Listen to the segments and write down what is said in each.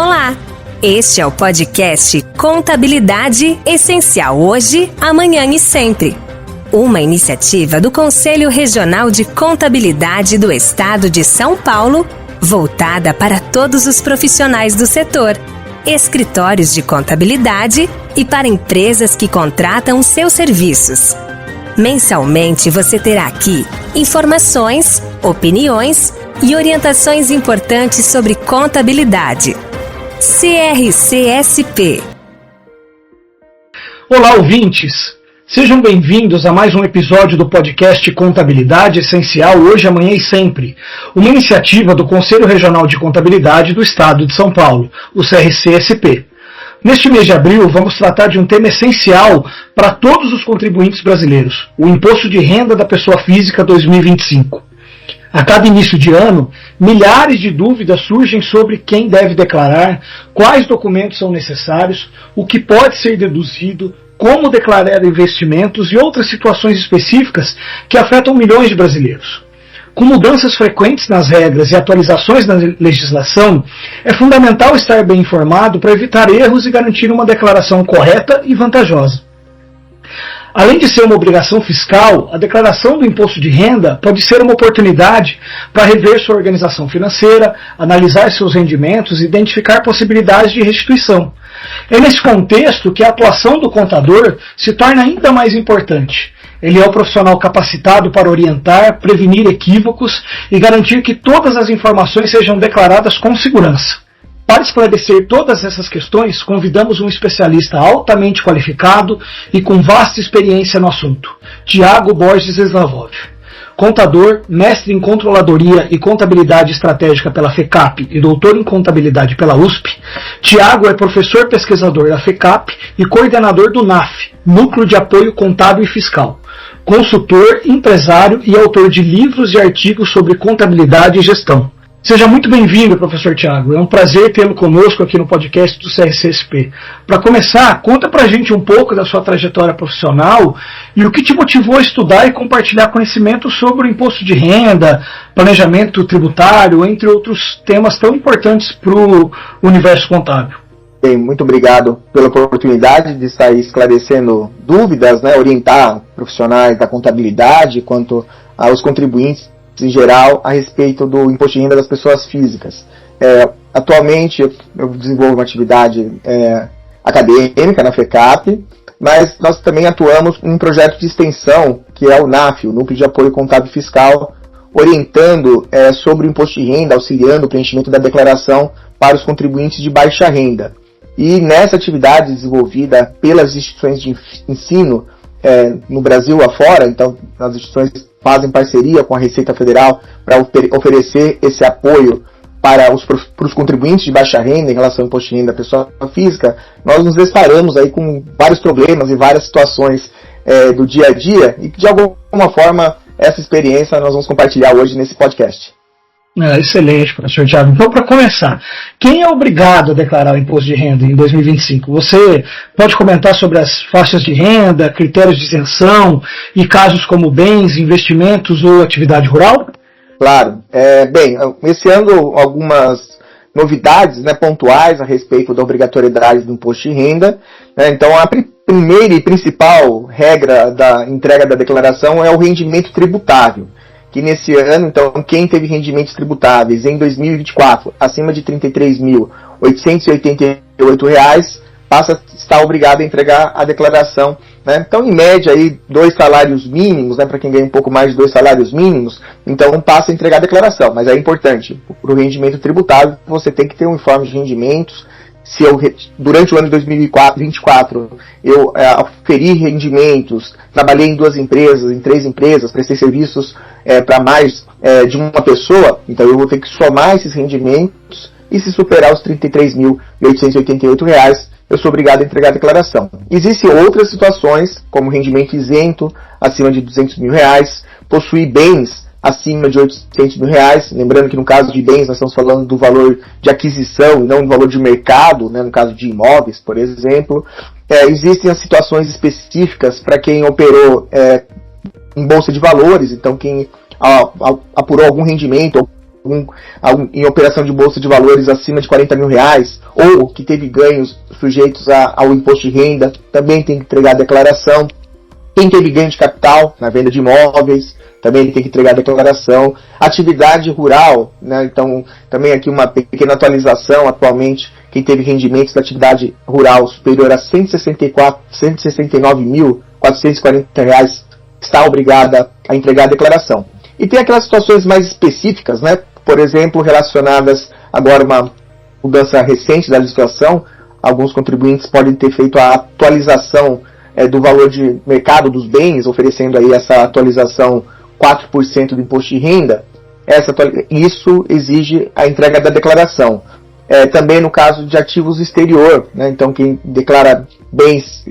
Olá! Este é o podcast Contabilidade Essencial Hoje, Amanhã e Sempre. Uma iniciativa do Conselho Regional de Contabilidade do Estado de São Paulo, voltada para todos os profissionais do setor, escritórios de contabilidade e para empresas que contratam seus serviços. Mensalmente você terá aqui informações, opiniões e orientações importantes sobre contabilidade. CRCSP. Olá, ouvintes! Sejam bem-vindos a mais um episódio do podcast Contabilidade Essencial Hoje, Amanhã e Sempre, uma iniciativa do Conselho Regional de Contabilidade do Estado de São Paulo, o CRCSP. Neste mês de abril, vamos tratar de um tema essencial para todos os contribuintes brasileiros, o Imposto de Renda da Pessoa Física 2025. A cada início de ano, milhares de dúvidas surgem sobre quem deve declarar, quais documentos são necessários, o que pode ser deduzido, como declarar investimentos e outras situações específicas que afetam milhões de brasileiros. Com mudanças frequentes nas regras e atualizações na legislação, é fundamental estar bem informado para evitar erros e garantir uma declaração correta e vantajosa. Além de ser uma obrigação fiscal, a declaração do imposto de renda pode ser uma oportunidade para rever sua organização financeira, analisar seus rendimentos e identificar possibilidades de restituição. É nesse contexto que a atuação do contador se torna ainda mais importante. Ele é o profissional capacitado para orientar, prevenir equívocos e garantir que todas as informações sejam declaradas com segurança. Para esclarecer todas essas questões, convidamos um especialista altamente qualificado e com vasta experiência no assunto, Tiago Borges Eslavov. Contador, mestre em Controladoria e Contabilidade Estratégica pela FECAP e doutor em Contabilidade pela USP, Tiago é professor pesquisador da FECAP e coordenador do NAF, Núcleo de Apoio Contábil e Fiscal, consultor, empresário e autor de livros e artigos sobre contabilidade e gestão. Seja muito bem-vindo, professor Tiago. É um prazer tê-lo conosco aqui no podcast do CRCSP. Para começar, conta pra gente um pouco da sua trajetória profissional e o que te motivou a estudar e compartilhar conhecimento sobre o imposto de renda, planejamento tributário, entre outros temas tão importantes para o universo contábil. Bem, muito obrigado pela oportunidade de estar esclarecendo dúvidas, orientar profissionais da contabilidade quanto aos contribuintes em geral a respeito do imposto de renda das pessoas físicas. Atualmente eu desenvolvo uma atividade acadêmica na FECAP, mas nós também atuamos em um projeto de extensão que é o NAF, o Núcleo de Apoio Contábil e Fiscal, orientando sobre o imposto de renda, auxiliando o preenchimento da declaração para os contribuintes de baixa renda. E nessa atividade desenvolvida pelas instituições de ensino no Brasil afora, então as instituições fazem parceria com a Receita Federal para oferecer esse apoio para os contribuintes de baixa renda em relação ao imposto de renda da pessoa física. Nós nos deparamos aí com vários problemas e várias situações do dia a dia e que de alguma forma essa experiência nós vamos compartilhar hoje nesse podcast. Excelente, professor Tiago. Então, para começar, quem é obrigado a declarar o imposto de renda em 2025? Você pode comentar sobre as faixas de renda, critérios de isenção e casos como bens, investimentos ou atividade rural? Claro. Bem, esse ano algumas novidades pontuais a respeito da obrigatoriedade do imposto de renda. Então, a primeira e principal regra da entrega da declaração é o rendimento tributável, que nesse ano, então, quem teve rendimentos tributáveis em 2024 acima de R$ 33.888 passa a estar obrigado a entregar a declaração. Então, em média, aí, 2 salários mínimos, para quem ganha um pouco mais de 2 salários mínimos, então passa a entregar a declaração. Mas é importante, para o rendimento tributável, você tem que ter um informe de rendimentos. Se eu, durante o ano de 2024, eu oferi rendimentos, trabalhei em 2 empresas, em 3 empresas, prestei serviços para mais de uma pessoa, então eu vou ter que somar esses rendimentos e se superar os R$ 33.888, eu sou obrigado a entregar a declaração. Existem outras situações, como rendimento isento acima de R$ 200 mil, possuir bens acima de R$ 800 mil, lembrando que no caso de bens nós estamos falando do valor de aquisição e não do valor de mercado, no caso de imóveis, por exemplo. Existem as situações específicas para quem operou em bolsa de valores, então quem apurou algum rendimento em operação de bolsa de valores acima de R$40 mil, ou que teve ganhos sujeitos ao imposto de renda, também tem que entregar a declaração. Quem teve ganho de capital na venda de imóveis, também tem que entregar a declaração. Atividade rural, né? Então, também aqui uma pequena atualização. Atualmente, quem teve rendimentos da atividade rural superior a R$169.440 está obrigada a entregar a declaração. E tem aquelas situações mais específicas, né? Por exemplo, relacionadas agora a uma mudança recente da legislação. Alguns contribuintes podem ter feito a atualização do valor de mercado dos bens, oferecendo aí essa atualização 4% do imposto de renda. Isso exige a entrega da declaração. Também no caso de ativos exterior, né? Então quem declara bens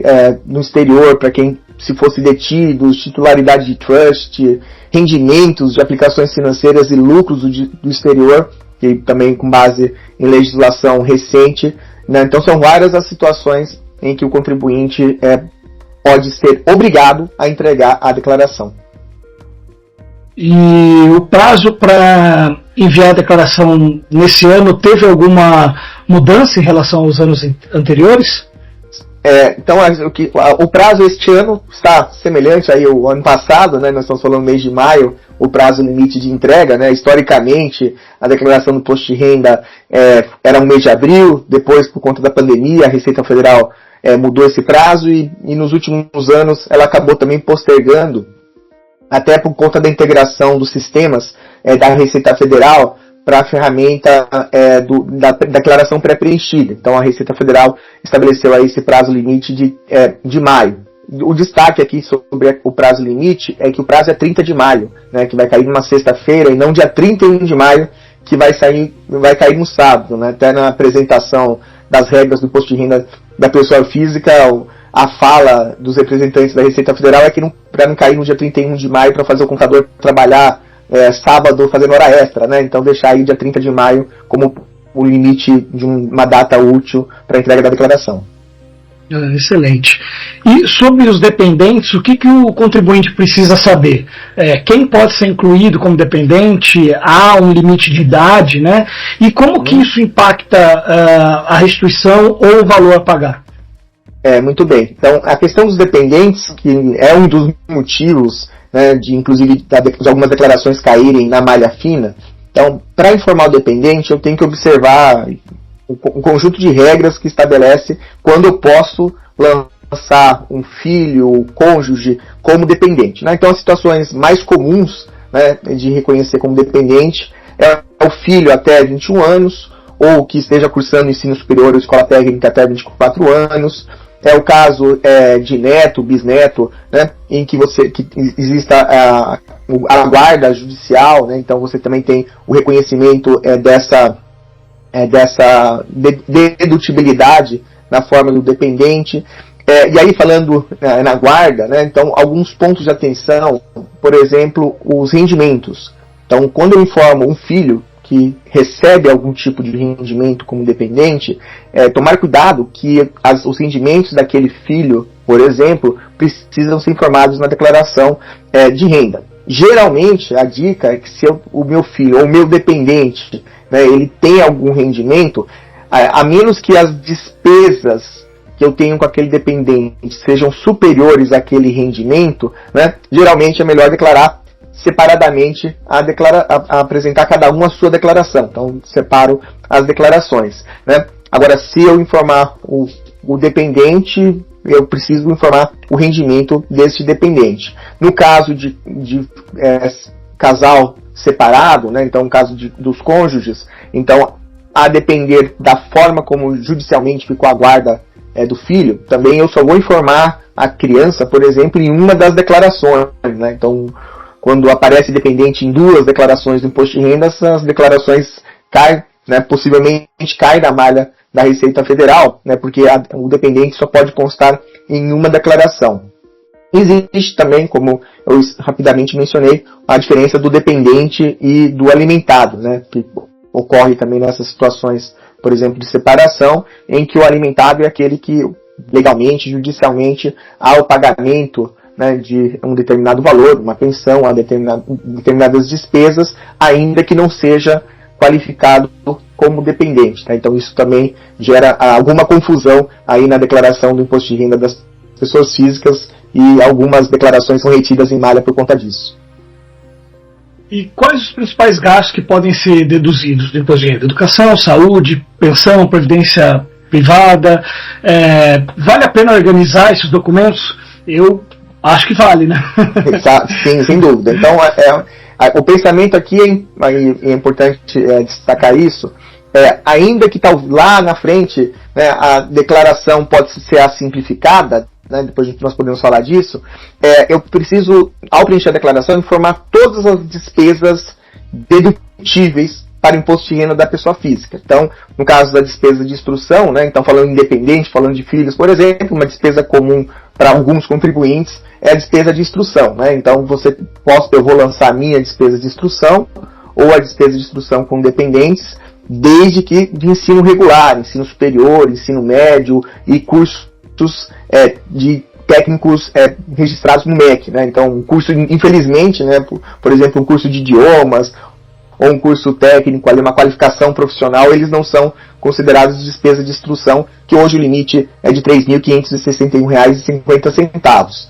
no exterior, para quem se fosse detido, titularidade de trust, rendimentos de aplicações financeiras e lucros do exterior, que também com base em legislação recente, né? Então são várias as situações em que o contribuinte pode ser obrigado a entregar a declaração. E o prazo para enviar a declaração nesse ano teve alguma mudança em relação aos anos anteriores? Então o prazo este ano está semelhante aí ao ano passado, né? Nós estamos falando no mês de maio, o prazo limite de entrega, né? Historicamente, a declaração do imposto de renda era no mês de abril. Depois, por conta da pandemia, a Receita Federal mudou esse prazo e nos últimos anos ela acabou também postergando, até por conta da integração dos sistemas da Receita Federal para a ferramenta da declaração pré-preenchida. Então a Receita Federal estabeleceu aí esse prazo limite de maio. O destaque aqui sobre o prazo limite é que o prazo é 30 de maio, né, que vai cair numa sexta-feira, e não dia 31 de maio, que vai cair no sábado, né? Até na apresentação das regras do imposto de renda da pessoa física, a fala dos representantes da Receita Federal é que para não cair no dia 31 de maio, para fazer o contador trabalhar sábado fazendo hora extra, né? Então deixar aí dia 30 de maio como o limite de uma data útil para a entrega da declaração. Excelente. E sobre os dependentes, o que o contribuinte precisa saber? Quem pode ser incluído como dependente? Há um limite de idade, né? E como que isso impacta a restituição ou o valor a pagar? Muito bem. Então, a questão dos dependentes, que é um dos motivos, né, inclusive de algumas declarações caírem na malha fina. Então, para informar o dependente, eu tenho que observar um conjunto de regras que estabelece quando eu posso lançar um filho ou cônjuge como dependente, né? Então, as situações mais comuns, né, de reconhecer como dependente é o filho até 21 anos, ou que esteja cursando ensino superior ou escola técnica até 24 anos. É o caso de neto, bisneto, né, em que exista a guarda judicial, né? Então você também tem o reconhecimento dessa dedutibilidade na forma do dependente. E aí falando na guarda, né, então alguns pontos de atenção, por exemplo, os rendimentos. Então quando eu informo um filho que recebe algum tipo de rendimento como dependente, tomar cuidado que os rendimentos daquele filho, por exemplo, precisam ser informados na declaração de renda. Geralmente, a dica é que se o meu filho ou o meu dependente, né, ele tem algum rendimento, a menos que as despesas que eu tenho com aquele dependente sejam superiores àquele rendimento, né, geralmente é melhor declarar separadamente, a apresentar cada um a sua declaração. Então, separo as declarações, né? Agora, se eu informar o dependente, eu preciso informar o rendimento desse dependente. No caso de casal separado, né? Então, no caso dos cônjuges, então, a depender da forma como judicialmente ficou a guarda do filho, também eu só vou informar a criança, por exemplo, em uma das declarações, né? Então, quando aparece dependente em duas declarações do imposto de renda, essas declarações caem, né, possivelmente caem na malha da Receita Federal, né, porque o dependente só pode constar em uma declaração. Existe também, como eu rapidamente mencionei, a diferença do dependente e do alimentado, né, que ocorre também nessas situações, por exemplo, de separação, em que o alimentado é aquele que legalmente, judicialmente, há o pagamento né, de um determinado valor, uma pensão, a determinadas despesas, ainda que não seja qualificado como dependente. Tá? Então isso também gera alguma confusão aí na declaração do imposto de renda das pessoas físicas, e algumas declarações são retidas em malha por conta disso. E quais os principais gastos que podem ser deduzidos do imposto de renda? Educação, saúde, pensão, previdência privada? Vale a pena organizar esses documentos? Eu acho que vale, né? Sim, sem dúvida. Então, o pensamento aqui é importante destacar isso. Ainda que lá na frente, né, a declaração pode ser simplificada, né, depois nós podemos falar disso, eu preciso, ao preencher a declaração, informar todas as despesas dedutíveis para o imposto de renda da pessoa física. Então, no caso da despesa de instrução, né, então falando independente, falando de filhos, por exemplo, uma despesa comum para alguns contribuintes é a despesa de instrução. Né? Então, eu vou lançar a minha despesa de instrução ou a despesa de instrução com dependentes, desde que de ensino regular, ensino superior, ensino médio e cursos de técnicos registrados no MEC. Né? Então, um curso, infelizmente, né, por exemplo, um curso de idiomas ou um curso técnico, ali, uma qualificação profissional, eles não são considerados despesa de instrução, que hoje o limite é de R$ 3.561,50.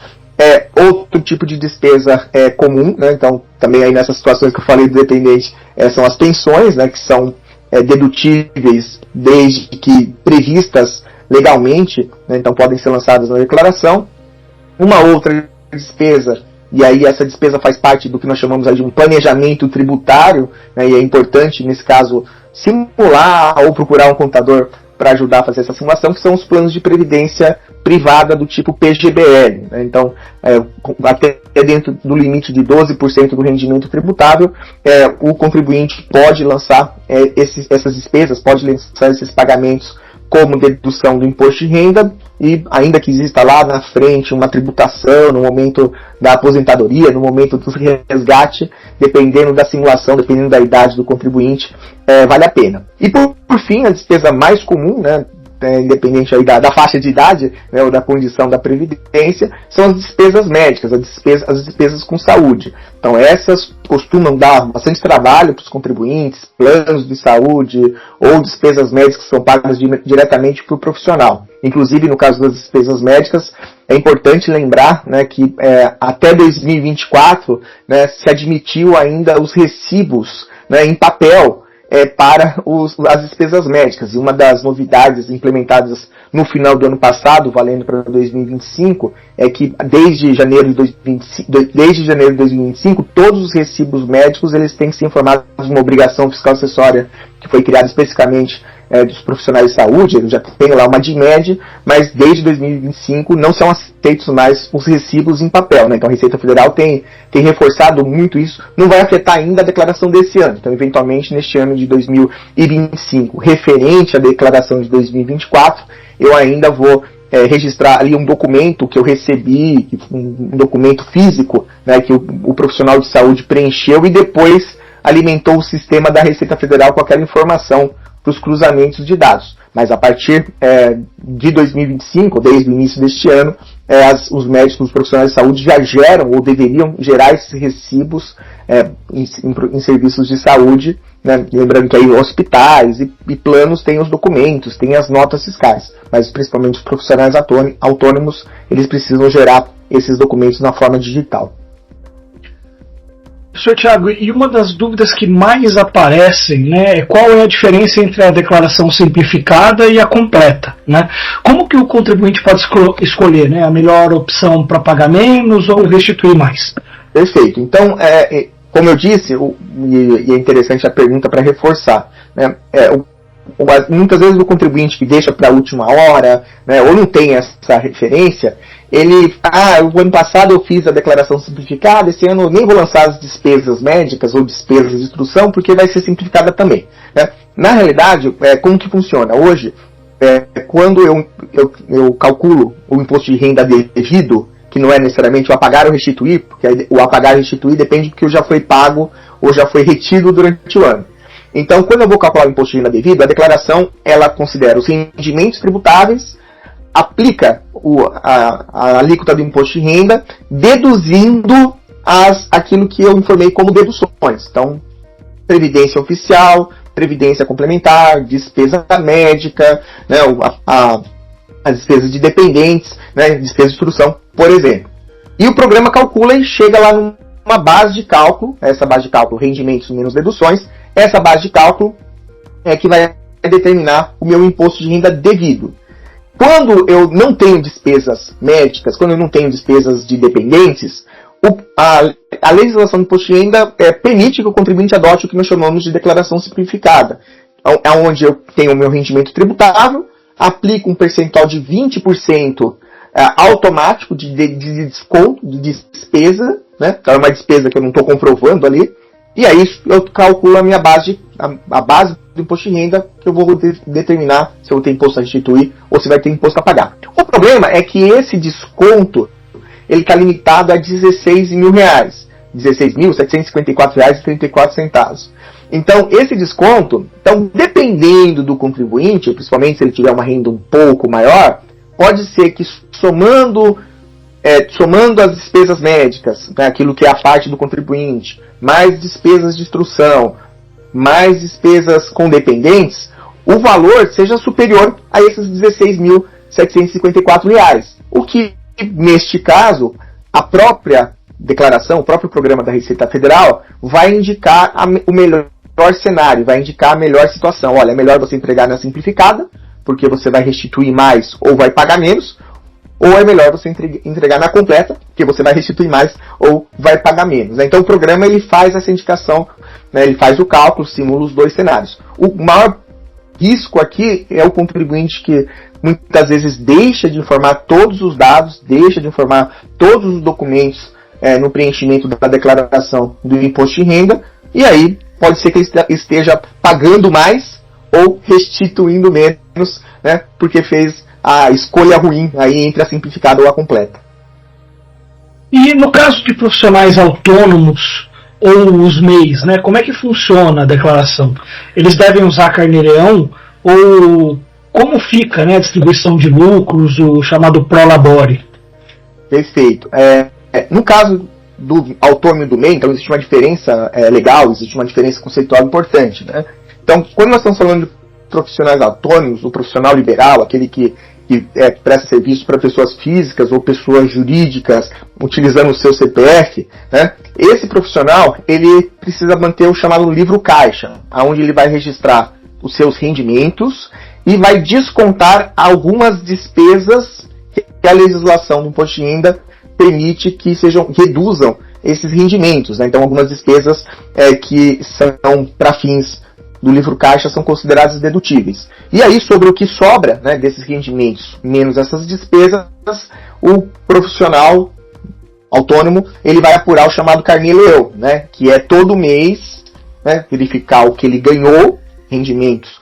Outro tipo de despesa comum, né? Então, também aí nessas situações que eu falei do dependente, são as pensões, né, que são dedutíveis desde que previstas legalmente, né, então podem ser lançadas na declaração. Uma outra despesa, e aí essa despesa faz parte do que nós chamamos aí de um planejamento tributário, né, e é importante, nesse caso, simular ou procurar um contador para ajudar a fazer essa simulação, que são os planos de previdência privada do tipo PGBL. Né? Então, até dentro do limite de 12% do rendimento tributável, o contribuinte pode lançar essas despesas, pode lançar esses pagamentos como dedução do imposto de renda, e ainda que exista lá na frente uma tributação no momento da aposentadoria, no momento do resgate, dependendo da simulação, dependendo da idade do contribuinte, vale a pena. E por fim, a despesa mais comum, né, independente aí da faixa de idade, né, ou da condição da previdência, são as despesas médicas, as despesas com saúde. Então essas costumam dar bastante trabalho para os contribuintes, planos de saúde ou despesas médicas que são pagas diretamente para o profissional. Inclusive, no caso das despesas médicas, é importante lembrar, né, que até 2024, né, se admitiu ainda os recibos, né, em papel para as despesas médicas. E uma das novidades implementadas no final do ano passado, valendo para 2025, é que desde janeiro de 2025, todos os recibos médicos eles têm que ser informados de uma obrigação fiscal acessória que foi criada especificamente dos profissionais de saúde. Já tem lá uma DIMED, mas desde 2025 não são aceitos mais os recibos em papel. Né? Então a Receita Federal tem reforçado muito isso. Não vai afetar ainda a declaração desse ano. Então, eventualmente, neste ano de 2025, referente à declaração de 2024, eu ainda vou registrar ali um documento que eu recebi, um documento físico, né, que o profissional de saúde preencheu e depois alimentou o sistema da Receita Federal com aquela informação para os cruzamentos de dados. Mas a partir de 2025, desde o início deste ano, os médicos, os profissionais de saúde já geram ou deveriam gerar esses recibos em serviços de saúde, né? Lembrando que aí hospitais e planos têm os documentos, têm as notas fiscais, mas principalmente os profissionais autônomos, eles precisam gerar esses documentos na forma digital. Professor Tiago, e uma das dúvidas que mais aparecem, né, é qual é a diferença entre a declaração simplificada e a completa, né? Como que o contribuinte pode escolher, né, a melhor opção para pagar menos ou restituir mais? Perfeito. Então, como eu disse, e é interessante a pergunta para reforçar, né, muitas vezes o contribuinte que deixa para a última hora, né, ou não tem essa referência, o ano passado eu fiz a declaração simplificada, esse ano eu nem vou lançar as despesas médicas ou despesas de instrução, porque vai ser simplificada também. Né? Na realidade, como que funciona? Hoje, quando eu calculo o imposto de renda devido, que não é necessariamente o apagar ou restituir, porque o apagar e restituir depende do que já foi pago ou já foi retido durante o ano. Então, quando eu vou calcular o imposto de renda devido, a declaração ela considera os rendimentos tributáveis, aplica a alíquota do imposto de renda, deduzindo aquilo que eu informei como deduções. Então, previdência oficial, previdência complementar, despesa médica, né, as despesas de dependentes, né, despesa de instrução, por exemplo. E o programa calcula e chega lá numa base de cálculo, essa base de cálculo, rendimentos menos deduções, essa base de cálculo é que vai determinar o meu imposto de renda devido. Quando eu não tenho despesas médicas, quando eu não tenho despesas de dependentes, a legislação do imposto de renda permite que o contribuinte adote o que nós chamamos de declaração simplificada, onde eu tenho o meu rendimento tributável, aplico um percentual de 20% automático de desconto, de despesa, né? Então é uma despesa que eu não estou comprovando ali, e aí eu calculo a minha base, a base do imposto de renda, que eu vou determinar se eu vou ter imposto a restituir ou se vai ter imposto a pagar. O problema é que esse desconto ele está limitado a R$16 mil, R$ 16.754,34. Então, esse desconto, dependendo do contribuinte, principalmente se ele tiver uma renda um pouco maior, pode ser que somando as despesas médicas, né, aquilo que é a parte do contribuinte, mais despesas de instrução, mais despesas com dependentes, o valor seja superior a esses R$16.754. O que, neste caso, a própria declaração, o próprio programa da Receita Federal vai indicar o melhor cenário, vai indicar a melhor situação. Olha, é melhor você entregar na simplificada, porque você vai restituir mais ou vai pagar menos, ou é melhor você entregar na completa, porque você vai restituir mais ou vai pagar menos. Então o programa ele faz essa indicação, né, ele faz o cálculo, simula os dois cenários. O maior risco aqui é o contribuinte que muitas vezes deixa de informar todos os dados, deixa de informar todos os documentos no preenchimento da declaração do imposto de renda, e aí pode ser que ele esteja pagando mais ou restituindo menos, né, porque fez a escolha ruim aí entre a simplificada ou a completa. E no caso de profissionais autônomos ou os MEIs, né, como é que funciona a declaração? Eles devem usar carnê-leão ou como fica, né, a distribuição de lucros, o chamado prolabore? Perfeito. No caso do autônomo e do MEI, então existe uma diferença legal, existe uma diferença conceitual importante, né? Então, quando nós estamos falando de profissionais autônomos, o profissional liberal, aquele que presta serviço para pessoas físicas ou pessoas jurídicas utilizando o seu CPF, né? Esse profissional ele precisa manter o chamado livro caixa, onde ele vai registrar os seus rendimentos e vai descontar algumas despesas que a legislação do imposto de renda permite que reduzam esses rendimentos, né? Então algumas despesas que são para fins do livro caixa são consideradas dedutíveis. E aí, sobre o que sobra, né, desses rendimentos menos essas despesas, o profissional autônomo ele vai apurar o chamado carnê-leão, né, que é todo mês, né, verificar o que ele ganhou, rendimentos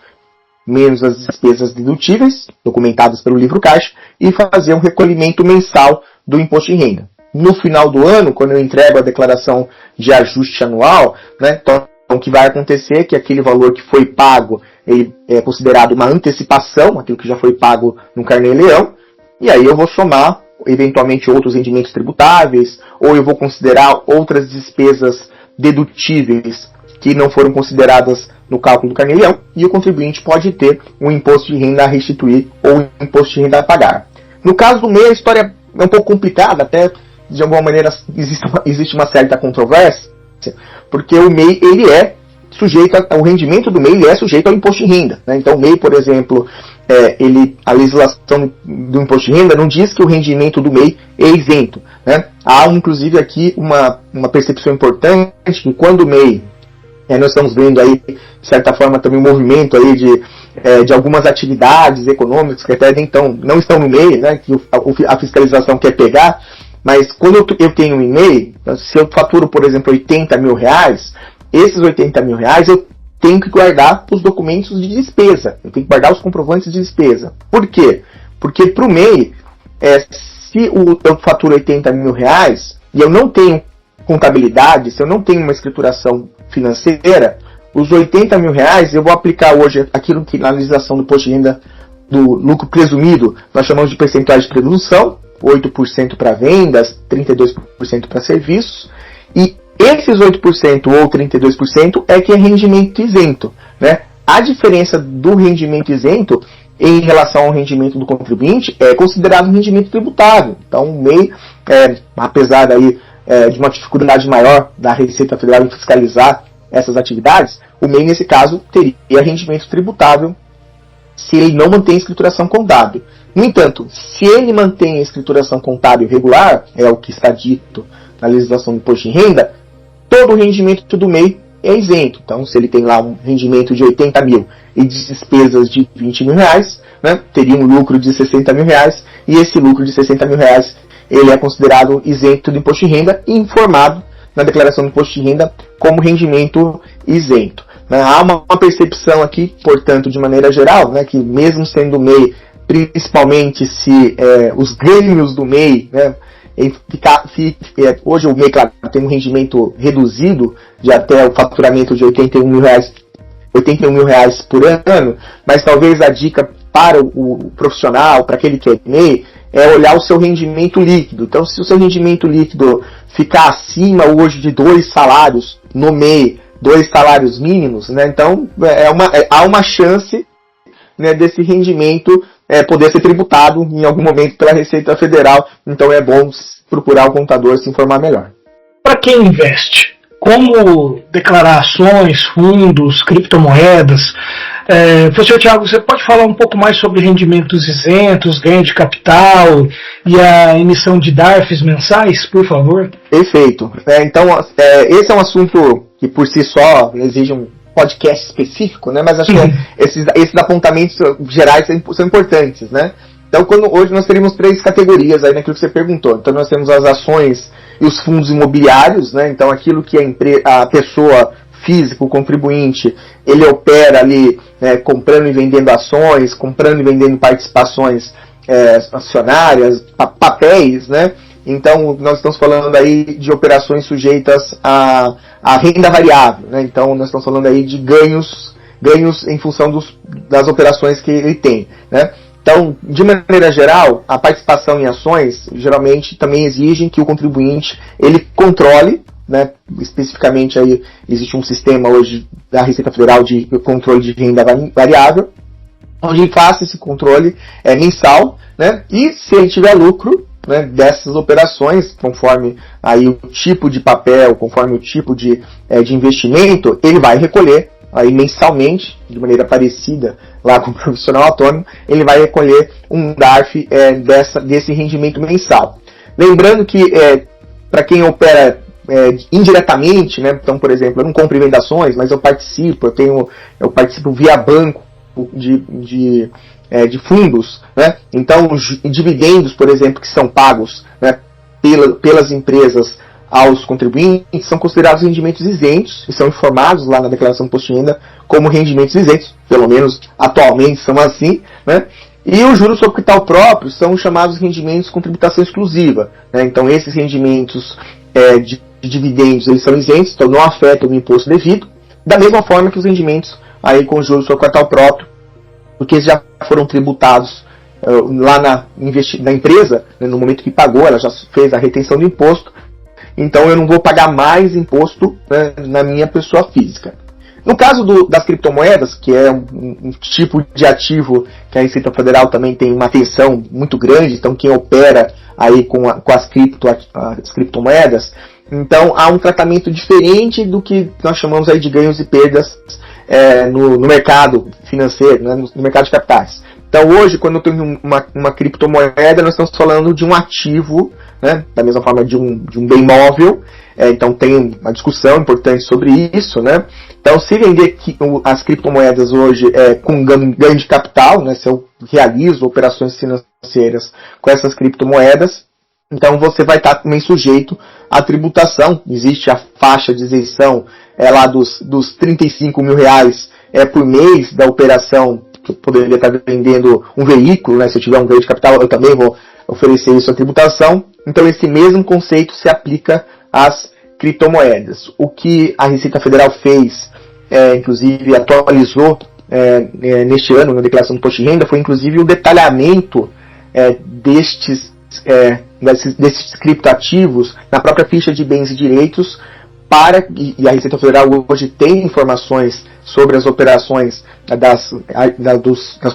menos as despesas dedutíveis, documentadas pelo livro caixa, e fazer um recolhimento mensal do imposto de renda. No final do ano, quando eu entrego a declaração de ajuste anual, né, então o que vai acontecer é que aquele valor que foi pago, ele é considerado uma antecipação, aquilo que já foi pago no carnê-leão, e aí eu vou somar, eventualmente, outros rendimentos tributáveis, ou eu vou considerar outras despesas dedutíveis que não foram consideradas no cálculo do carnê-leão, e o contribuinte pode ter um imposto de renda a restituir ou um imposto de renda a pagar. No caso do MEI, a história é um pouco complicada, até de alguma maneira existe uma certa controvérsia, porque o MEI ele é sujeito o rendimento do MEI ele é sujeito ao imposto de renda, né? Então o MEI, por exemplo, a legislação do imposto de renda não diz que o rendimento do MEI é isento, né? Há inclusive aqui uma percepção importante que quando o MEI nós estamos vendo aí, de certa forma, também um movimento aí de algumas atividades econômicas que até então não estão no MEI, né, que a fiscalização quer pegar, mas quando eu tenho um MEI, se eu faturo, por exemplo, R$80 mil, esses R$80 mil eu tenho que guardar os documentos de despesa, eu tenho que guardar os comprovantes de despesa. Por quê? Porque para o MEI, se eu faturo R$80 mil e eu não tenho contabilidade, se eu não tenho uma escrituração financeira, os R$80 mil eu vou aplicar hoje aquilo que na legislação do imposto de renda do lucro presumido, nós chamamos de percentuais de presunção, 8% para vendas, 32% para serviços, e esses 8% ou 32% é que é rendimento isento, né? A diferença do rendimento isento em relação ao rendimento do contribuinte é considerado um rendimento tributável. Então, o MEI, apesar daí, de uma dificuldade maior da Receita Federal em fiscalizar essas atividades, o MEI, nesse caso, teria rendimento tributável se ele não mantém a escrituração contábil. No entanto, se ele mantém a escrituração contábil regular, é o que está dito na legislação do imposto de renda, todo o rendimento do MEI é isento. Então, se ele tem lá um rendimento de 80 mil e despesas de 20 mil reais, né, teria um lucro de 60 mil reais, e esse lucro de 60 mil reais ele é considerado isento do imposto de renda e informado na declaração do imposto de renda como rendimento isento. Há uma percepção aqui, portanto, de maneira geral, né, que mesmo sendo MEI, principalmente se os ganhos do MEI, né, hoje o MEI, claro, tem um rendimento reduzido de até o faturamento de 81 mil reais por ano, mas talvez a dica para o profissional, para aquele que é MEI, é olhar o seu rendimento líquido. Então, se o seu rendimento líquido ficar acima hoje de 2 salários no MEI, 2 salários mínimos, né, então há uma chance, né, desse rendimento poder ser tributado em algum momento pela Receita Federal. Então é bom procurar o contador se informar melhor. Para quem investe, como declarar ações, fundos, criptomoedas? Professor Thiago, você pode falar um pouco mais sobre rendimentos isentos, ganho de capital e a emissão de DARFs mensais, por favor? Perfeito. Então, esse é um assunto que por si só exige um podcast específico, né? Mas acho que esses apontamentos gerais são importantes, né? Então, hoje nós teríamos 3 categorias aí naquilo que você perguntou. Então, nós temos as ações e os fundos imobiliários, né? Então, aquilo que a pessoa física, o contribuinte, ele opera ali, comprando e vendendo ações, comprando e vendendo participações acionárias, papéis, né? Então, nós estamos falando aí de operações sujeitas à renda variável, né? Então, nós estamos falando aí de ganhos em função das operações que ele tem, né? Então, de maneira geral, a participação em ações, geralmente, também exigem que o contribuinte, ele controle, né? Especificamente, aí, existe um sistema hoje da Receita Federal de controle de renda variável, onde ele faça esse controle mensal, né? E se ele tiver lucro, né, dessas operações, conforme aí o tipo de papel, conforme o tipo de investimento, ele vai recolher aí mensalmente, de maneira parecida lá com o profissional autônomo, ele vai recolher um DARF desse rendimento mensal. Lembrando que para quem opera indiretamente, né, então, por exemplo, eu não compro e vendo ações, mas eu participo via banco de fundos, né? Então, os dividendos, por exemplo, que são pagos, né, pelas empresas aos contribuintes, são considerados rendimentos isentos e são informados lá na declaração do imposto de renda como rendimentos isentos, pelo menos atualmente são assim, né? E os juros sobre capital próprio são os chamados rendimentos com tributação exclusiva, né? Então, esses rendimentos de dividendos, eles são isentos, então não afetam o imposto devido, da mesma forma que os rendimentos aí com juros sobre capital próprio, porque eles já foram tributados lá na empresa, né, no momento que pagou, ela já fez a retenção do imposto, então eu não vou pagar mais imposto, né, na minha pessoa física. No caso das criptomoedas, que é um tipo de ativo que a Receita Federal também tem uma atenção muito grande, então quem opera aí com as criptomoedas, então há um tratamento diferente do que nós chamamos aí de ganhos e perdas no mercado financeiro, né, no mercado de capitais. Então hoje, quando eu tenho uma criptomoeda, nós estamos falando de um ativo, né, da mesma forma de um bem móvel, então tem uma discussão importante sobre isso, né. Então se vender as criptomoedas hoje com ganho de capital, né, se eu realizo operações financeiras com essas criptomoedas, então você vai estar também sujeito à tributação. Existe a faixa de isenção lá dos 35 mil reais por mês da operação, que eu poderia estar vendendo um veículo, né? Se eu tiver um ganho de capital, eu também vou oferecer isso à tributação. Então esse mesmo conceito se aplica às criptomoedas. O que a Receita Federal fez, inclusive atualizou neste ano, na declaração do imposto de renda, foi inclusive o detalhamento desses criptoativos na própria ficha de bens e direitos, e a Receita Federal hoje tem informações sobre as operações das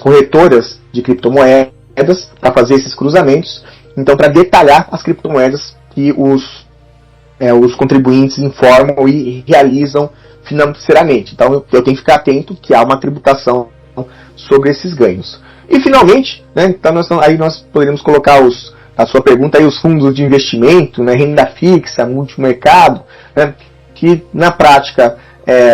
corretoras de criptomoedas para fazer esses cruzamentos, então para detalhar as criptomoedas que os contribuintes informam e realizam financeiramente. Então eu tenho que ficar atento que há uma tributação sobre esses ganhos. E finalmente, né, então nós poderíamos colocar a sua pergunta aí, os fundos de investimento, né, renda fixa, multimercado, né, que na prática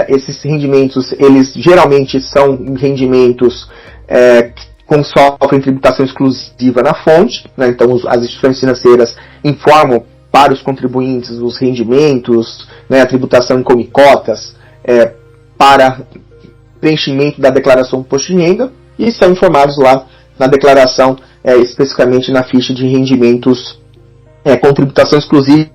esses rendimentos, eles geralmente são rendimentos que sofrem tributação exclusiva na fonte, né, então as instituições financeiras informam para os contribuintes os rendimentos, né, a tributação em comicotas, para preenchimento da declaração do imposto de renda, e são informados lá na declaração, especificamente na ficha de rendimentos com tributação exclusiva,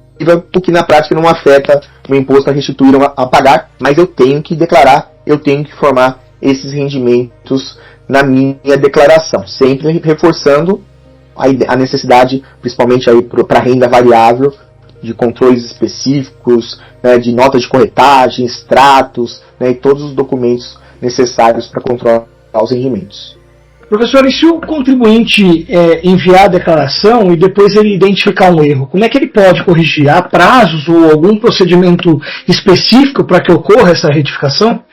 o que na prática não afeta o imposto a restituir a pagar, mas eu tenho que declarar, eu tenho que informar esses rendimentos na minha declaração, sempre reforçando a necessidade, principalmente para a renda variável, de controles específicos, né, de notas de corretagem, extratos, né, e todos os documentos necessários para controlar os rendimentos. Professor, e se o contribuinte enviar a declaração e depois ele identificar um erro, como é que ele pode corrigir? Há prazos ou algum procedimento específico para que ocorra essa retificação?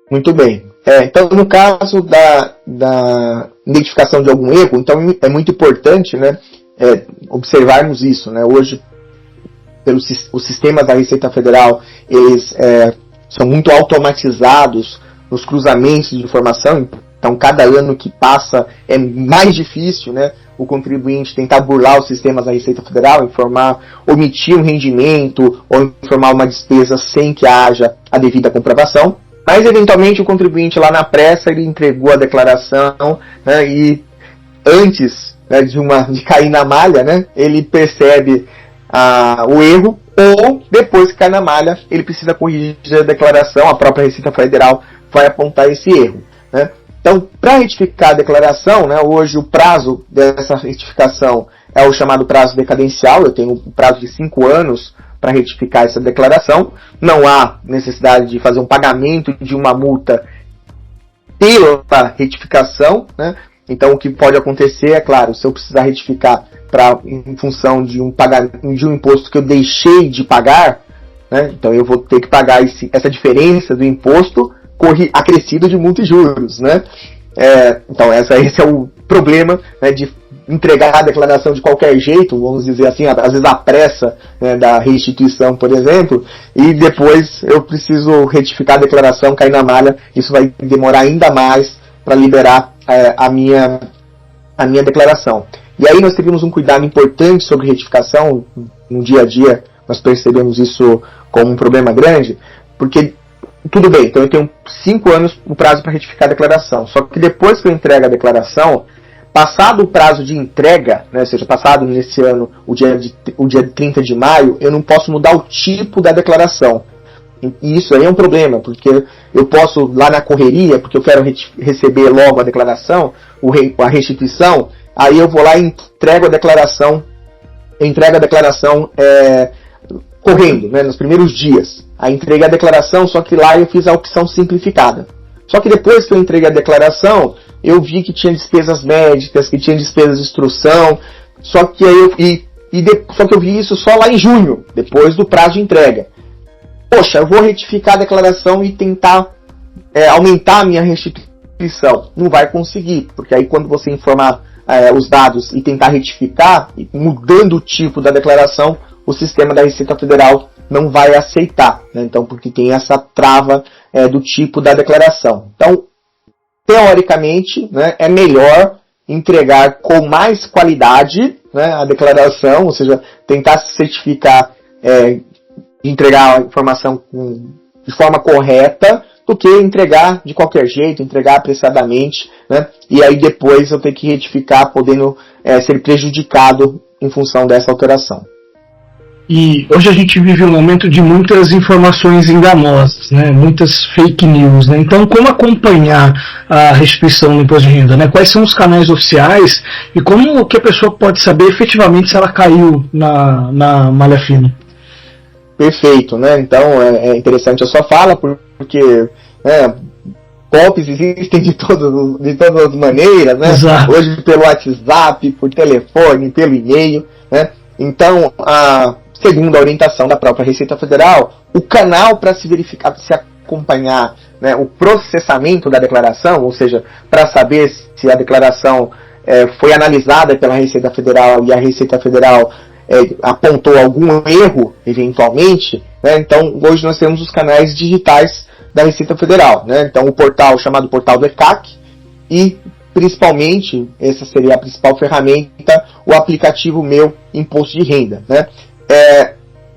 Muito bem. Então, no caso da identificação de algum erro, então é muito importante, né, observarmos isso, né? Hoje, os sistemas da Receita Federal, eles são muito automatizados nos cruzamentos de informação. Então, cada ano que passa é mais difícil, né, o contribuinte tentar burlar os sistemas da Receita Federal, omitir um rendimento ou informar uma despesa sem que haja a devida comprovação. Mas, eventualmente, o contribuinte lá na pressa, ele entregou a declaração, né, e antes, né, de cair na malha, né, ele percebe o erro, ou depois que cai na malha, ele precisa corrigir a declaração, a própria Receita Federal vai apontar esse erro, né. Então, para retificar a declaração, né, hoje o prazo dessa retificação é o chamado prazo decadencial. Eu tenho um prazo de 5 anos para retificar essa declaração. Não há necessidade de fazer um pagamento de uma multa pela retificação, né? Então, o que pode acontecer, é claro, se eu precisar retificar em função de um imposto que eu deixei de pagar, né, então eu vou ter que pagar essa diferença do imposto acrescido de multa e juros, né? Então esse é o problema, né, de entregar a declaração de qualquer jeito, vamos dizer assim, às vezes à pressa, né, da restituição, por exemplo, e depois eu preciso retificar a declaração, cair na malha, isso vai demorar ainda mais para liberar a minha declaração. E aí nós teríamos um cuidado importante sobre retificação. No dia a dia nós percebemos isso como um problema grande, porque tudo bem, então eu tenho 5 anos o prazo para retificar a declaração. Só que depois que eu entrego a declaração, passado o prazo de entrega, né, ou seja, passado nesse ano o dia 30 de maio, eu não posso mudar o tipo da declaração. E isso aí é um problema, porque eu posso, lá na correria, porque eu quero receber logo a declaração, a restituição, aí eu vou lá e entrego a declaração correndo, né, nos primeiros dias. Aí entreguei a declaração, só que lá eu fiz a opção simplificada. Só que depois que eu entreguei a declaração, eu vi que tinha despesas médicas, que tinha despesas de instrução, só que eu vi isso só lá em junho, depois do prazo de entrega. Poxa, eu vou retificar a declaração e tentar aumentar a minha restituição. Não vai conseguir, porque aí quando você informar os dados e tentar retificar, mudando o tipo da declaração, o sistema da Receita Federal não vai aceitar, né? Então, porque tem essa trava do tipo da declaração. Então, teoricamente, né, é melhor entregar com mais qualidade, né, a declaração, ou seja, tentar se certificar, entregar a informação de forma correta, do que entregar de qualquer jeito, entregar apressadamente, né, e aí depois eu ter que retificar, podendo ser prejudicado em função dessa alteração. E hoje a gente vive um momento de muitas informações enganosas, né? Muitas fake news, né? Então, como acompanhar a restituição do imposto de renda, né? Quais são os canais oficiais e como que a pessoa pode saber efetivamente se ela caiu na malha fina? Perfeito, né? Então é interessante a sua fala, porque golpes existem de todas as maneiras, né? Exato. Hoje pelo WhatsApp, por telefone, pelo e-mail, né? Então, segundo a orientação da própria Receita Federal, o canal para se verificar, se acompanhar, né, o processamento da declaração, ou seja, para saber se a declaração foi analisada pela Receita Federal e a Receita Federal apontou algum erro, eventualmente, né? Então, hoje nós temos os canais digitais da Receita Federal, né? Então, o portal chamado Portal do ECAC e, principalmente, essa seria a principal ferramenta, o aplicativo Meu Imposto de Renda, né?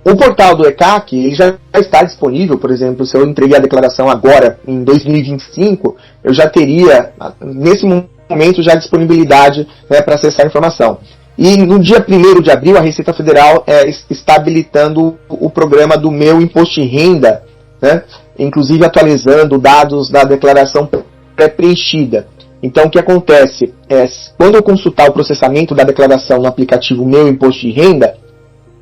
O portal do ECAC ele já está disponível, por exemplo, se eu entreguei a declaração agora, em 2025, eu já teria, nesse momento, já disponibilidade, né, para acessar a informação. E no dia 1º de abril, a Receita Federal está habilitando o programa do Meu Imposto de Renda, né, inclusive atualizando dados da declaração pré-preenchida. Então, o que acontece? Quando eu consultar o processamento da declaração no aplicativo Meu Imposto de Renda,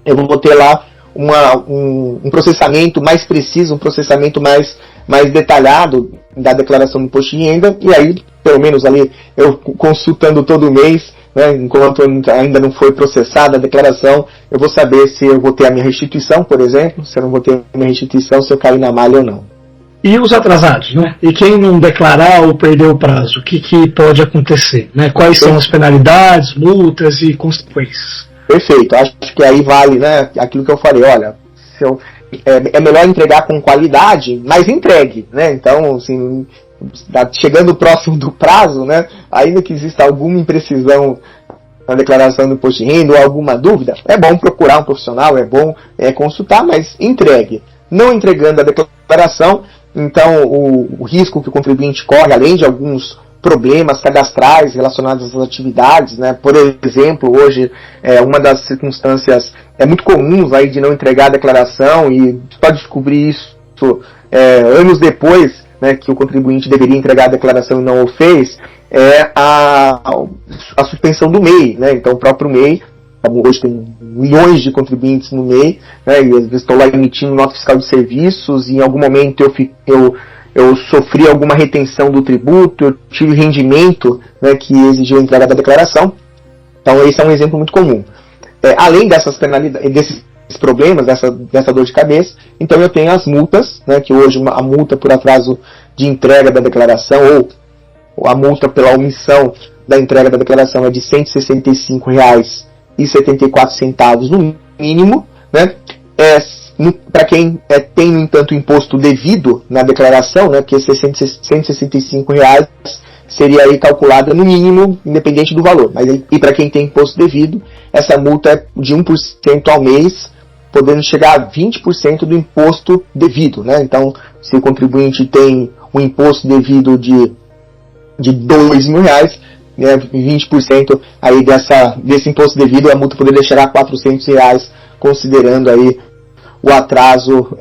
eu vou ter lá um processamento mais preciso, um processamento mais detalhado da declaração do imposto de renda, e aí, pelo menos ali, eu consultando todo mês, né, enquanto ainda não foi processada a declaração, eu vou saber se eu vou ter a minha restituição, por exemplo, se eu não vou ter a minha restituição, se eu caí na malha ou não. E os atrasados, né? E quem não declarar ou perder o prazo, o que pode acontecer, né? Quais são as penalidades, multas e consequências? Perfeito, acho que aí vale, né, aquilo que eu falei, olha, é melhor entregar com qualidade, mas entregue, né? Então, assim, chegando próximo do prazo, né, ainda que exista alguma imprecisão na declaração do imposto de renda ou alguma dúvida, é bom procurar um profissional, é bom consultar, mas entregue. Não entregando a declaração, então o risco que o contribuinte corre, além de alguns problemas cadastrais relacionados às atividades, né? Por exemplo, hoje uma das circunstâncias muito comuns aí de não entregar a declaração e só descobrir isso anos depois, né, que o contribuinte deveria entregar a declaração e não o fez, a suspensão do MEI, né? Então o próprio MEI, hoje tem milhões de contribuintes no MEI, né, e eu estou lá emitindo nota fiscal de serviços e em algum momento eu sofri alguma retenção do tributo, eu tive rendimento, né, que exigiu a entrega da declaração. Então esse é um exemplo muito comum. Além dessas penalidades, desses problemas, dessa dor de cabeça, então eu tenho as multas, né, que hoje a multa por atraso de entrega da declaração ou a multa pela omissão da entrega da declaração é de R$ 165,74 no mínimo, né? Para quem tem, no entanto, o imposto devido na declaração, né, porque esses R$ 165 seria aí calculada no mínimo, independente do valor. E para quem tem imposto devido, essa multa é de 1% ao mês, podendo chegar a 20% do imposto devido, né? Então, se o contribuinte tem um imposto devido de R$ 2.000, né, 20% aí desse imposto devido, a multa poderia chegar a R$ 400, considerando aí o atraso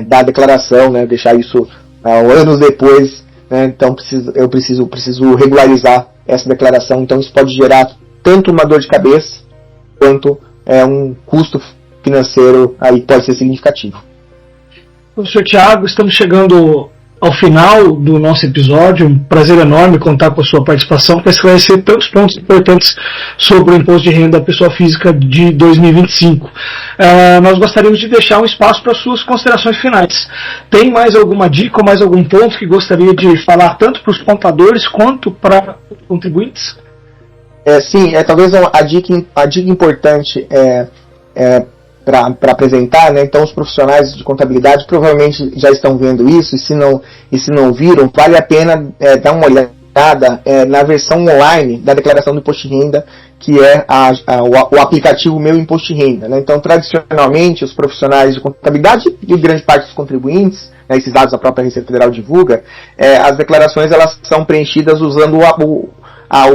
da declaração, né, deixar isso anos depois, né, então eu preciso regularizar essa declaração, então isso pode gerar tanto uma dor de cabeça, quanto um custo financeiro aí pode ser significativo. Professor Thiago, estamos chegando ao final do nosso episódio, um prazer enorme contar com a sua participação para esclarecer tantos pontos importantes sobre o imposto de renda da pessoa física de 2025. Nós gostaríamos de deixar um espaço para suas considerações finais. Tem mais alguma dica ou mais algum ponto que gostaria de falar tanto para os contadores quanto para os contribuintes? Sim, talvez a dica importante para apresentar, né? Então os profissionais de contabilidade provavelmente já estão vendo isso, e se não viram, vale a pena dar uma olhada na versão online da declaração do imposto de renda, que é o aplicativo Meu Imposto de Renda, né? Então, tradicionalmente, os profissionais de contabilidade e grande parte dos contribuintes, né, esses dados a própria Receita Federal divulga, as declarações elas são preenchidas usando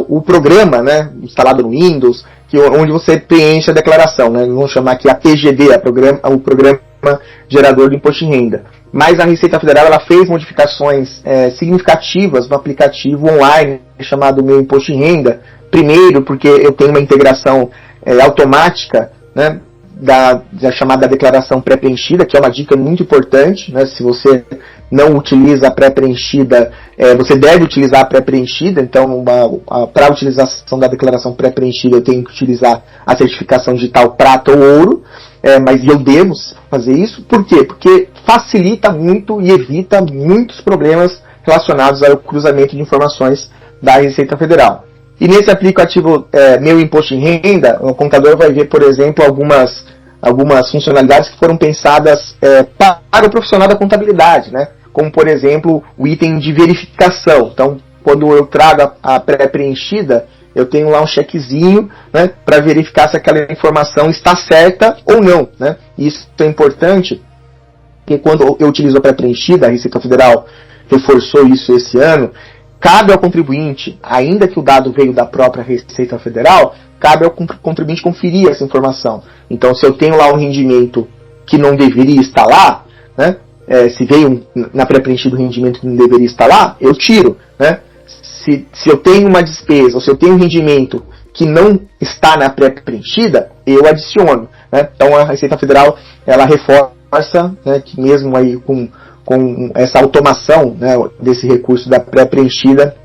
o programa, né, instalado no Windows, onde você preenche a declaração, né? Vamos chamar aqui a PGD, o Programa Gerador do Imposto de Renda. Mas a Receita Federal ela fez modificações significativas no aplicativo online chamado Meu Imposto de Renda. Primeiro, porque eu tenho uma integração automática, né, da chamada declaração pré-preenchida, que é uma dica muito importante, né? Se você não utiliza a pré-preenchida, você deve utilizar a pré-preenchida. Então, para a utilização da declaração pré-preenchida, eu tenho que utilizar a certificação digital prata ou ouro, mas eu devo fazer isso. Por quê? Porque facilita muito e evita muitos problemas relacionados ao cruzamento de informações da Receita Federal. E nesse aplicativo Meu Imposto de Renda, o contador vai ver, por exemplo, algumas funcionalidades que foram pensadas para o profissional da contabilidade, né? Como, por exemplo, o item de verificação. Então, quando eu trago a pré-preenchida, eu tenho lá um chequezinho, né, para verificar se aquela informação está certa ou não, né? Isso é importante, porque quando eu utilizo a pré-preenchida, a Receita Federal reforçou isso esse ano, cabe ao contribuinte, ainda que o dado veio da própria Receita Federal, cabe ao contribuinte conferir essa informação. Então, se eu tenho lá um rendimento que não deveria estar lá, né, se veio na pré-preenchida o rendimento que não deveria estar lá, eu tiro, né? Se eu tenho uma despesa, ou se eu tenho um rendimento que não está na pré-preenchida, eu adiciono, né? Então, a Receita Federal, ela reforça, né, que mesmo aí com essa automação, né, desse recurso da pré-preenchida,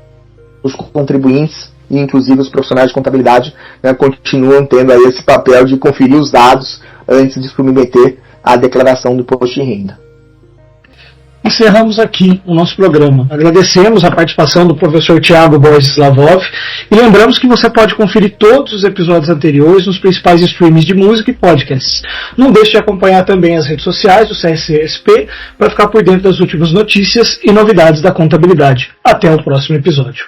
os contribuintes e inclusive os profissionais de contabilidade, né, continuam tendo aí esse papel de conferir os dados antes de submeter a declaração do imposto de renda. Encerramos aqui o nosso programa. Agradecemos a participação do professor Tiago Borges Lavov e lembramos que você pode conferir todos os episódios anteriores nos principais streams de música e podcasts. Não deixe de acompanhar também as redes sociais do CSSP para ficar por dentro das últimas notícias e novidades da contabilidade. Até o próximo episódio.